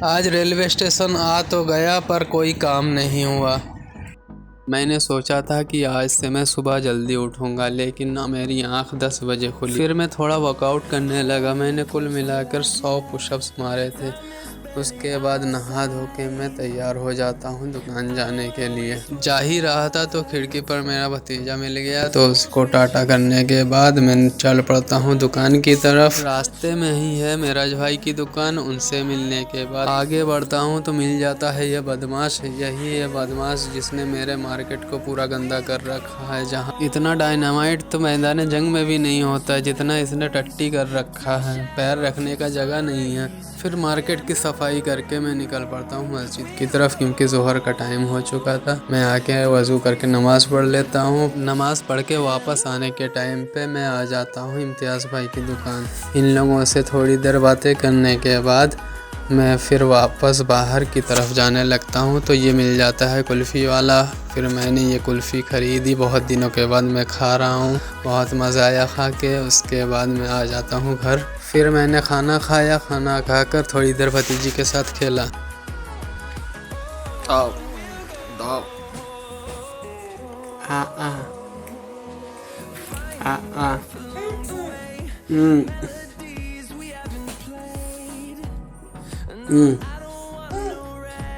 आज railway station आ तो गया पर कोई काम नहीं हुआ। मैंने सोचा था कि आज से मैं सुबह जल्दी उठूंगा, लेकिन ना मेरी आंख 10 बजे खुली। फिर मैं थोड़ा वर्कआउट करने लगा। मैंने कुल मिलाकर 100 पुशअप्स मारे थे। उसके बाद नहा धो के मैं तैयार हो जाता हूँ दुकान जाने के लिए। जा ही रहा था तो खिड़की पर मेरा भतीजा मिल गया, तो उसको टाटा करने के बाद मैं चल पड़ता हूँ दुकान की तरफ। रास्ते में ही है मेराज भाई की दुकान। उनसे मिलने के बाद आगे बढ़ता हूँ तो मिल जाता है यह बदमाश। यही है बदमाश जिसने मेरे मार्केट को पूरा गंदा कर रखा है। जहाँ इतना डायनामाइट तो मैदान जंग में भी नहीं होता जितना इसने टट्टी कर रखा है। पैर रखने का जगह नहीं है। फिर मार्केट की सफाई करके मैं निकल पड़ता हूँ मस्जिद की तरफ, क्योंकि जोहर का टाइम हो चुका था। मैं आके वज़ू करके नमाज़ पढ़ लेता हूँ। नमाज़ पढ़ के वापस आने के टाइम पे मैं आ जाता हूँ इम्तियाज़ भाई की दुकान। इन लोगों से थोड़ी देर बातें करने के बाद मैं फिर वापस बाहर की तरफ जाने लगता हूँ, तो ये मिल जाता है कुल्फ़ी वाला। फिर मैंने ये कुल्फ़ी ख़रीदी, बहुत दिनों के बाद मैं खा रहा हूँ, बहुत मज़ा आया खा के। उसके बाद मैं आ जाता हूँ घर। फिर मैंने खाना खाया। खाना खाकर थोड़ी देर भतीजी के साथ खेला। आओ दाओ आ आ आ आ हम्म हम्म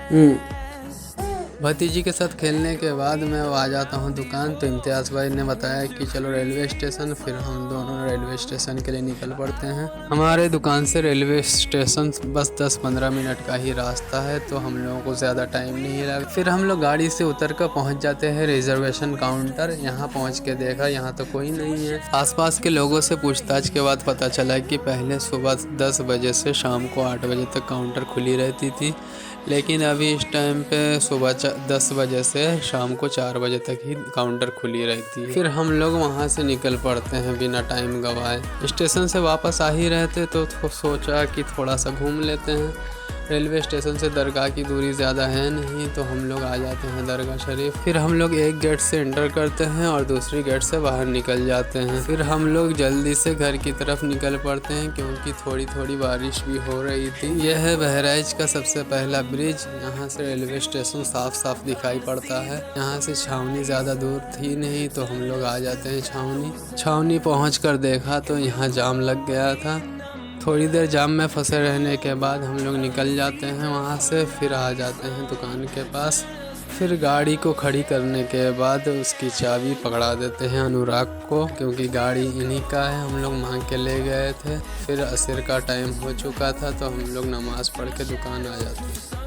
हम्म भतीजी के साथ खेलने के बाद मैं आ जाता हूँ दुकान। तो इम्तियाज़ भाई ने बताया कि चलो रेलवे स्टेशन। फिर हम दोनों रेलवे स्टेशन के लिए निकल पड़ते हैं। हमारे दुकान से रेलवे स्टेशन बस 10-15 मिनट का ही रास्ता है, तो हम लोगों को ज़्यादा टाइम नहीं लगा। फिर हम लोग गाड़ी से उतर कर पहुँच जाते हैं रिजर्वेशन काउंटर। यहाँ पहुँच के देखा यहाँ तो कोई नहीं है। आसपास के लोगों से पूछताछ के बाद पता चला कि पहले सुबह 10 बजे से शाम को 8 बजे तक काउंटर खुली रहती थी, लेकिन अभी इस टाइम पे सुबह 10 बजे से शाम को 4 बजे तक ही काउंटर खुली रहती है। फिर हम लोग वहाँ से निकल पड़ते हैं बिना टाइम गवाए। स्टेशन से वापस आ ही रहते तो सोचा कि थोड़ा सा घूम लेते हैं। रेलवे स्टेशन से दरगाह की दूरी ज़्यादा है नहीं, तो हम लोग आ जाते हैं दरगाह शरीफ। फिर हम लोग एक गेट से एंटर करते हैं और दूसरी गेट से बाहर निकल जाते हैं। फिर हम लोग जल्दी से घर की तरफ निकल पड़ते हैं, क्योंकि थोड़ी थोड़ी बारिश भी हो रही थी। यह है बहराइच का सबसे पहला ब्रिज। यहाँ से रेलवे स्टेशन साफ साफ दिखाई पड़ता है। यहाँ से छावनी ज़्यादा दूर थी नहीं, तो हम लोग आ जाते हैं छावनी पहुँच कर देखा तो यहाँ जाम लग गया था। थोड़ी देर जाम में फंसे रहने के बाद हम लोग निकल जाते हैं वहाँ से। फिर आ जाते हैं दुकान के पास। फिर गाड़ी को खड़ी करने के बाद उसकी चाबी पकड़ा देते हैं अनुराग को, क्योंकि गाड़ी इन्हीं का है। हम लोग मांग के ले गए थे। फिर असर का टाइम हो चुका था, तो हम लोग नमाज़ पढ़ के दुकान आ जाते हैं।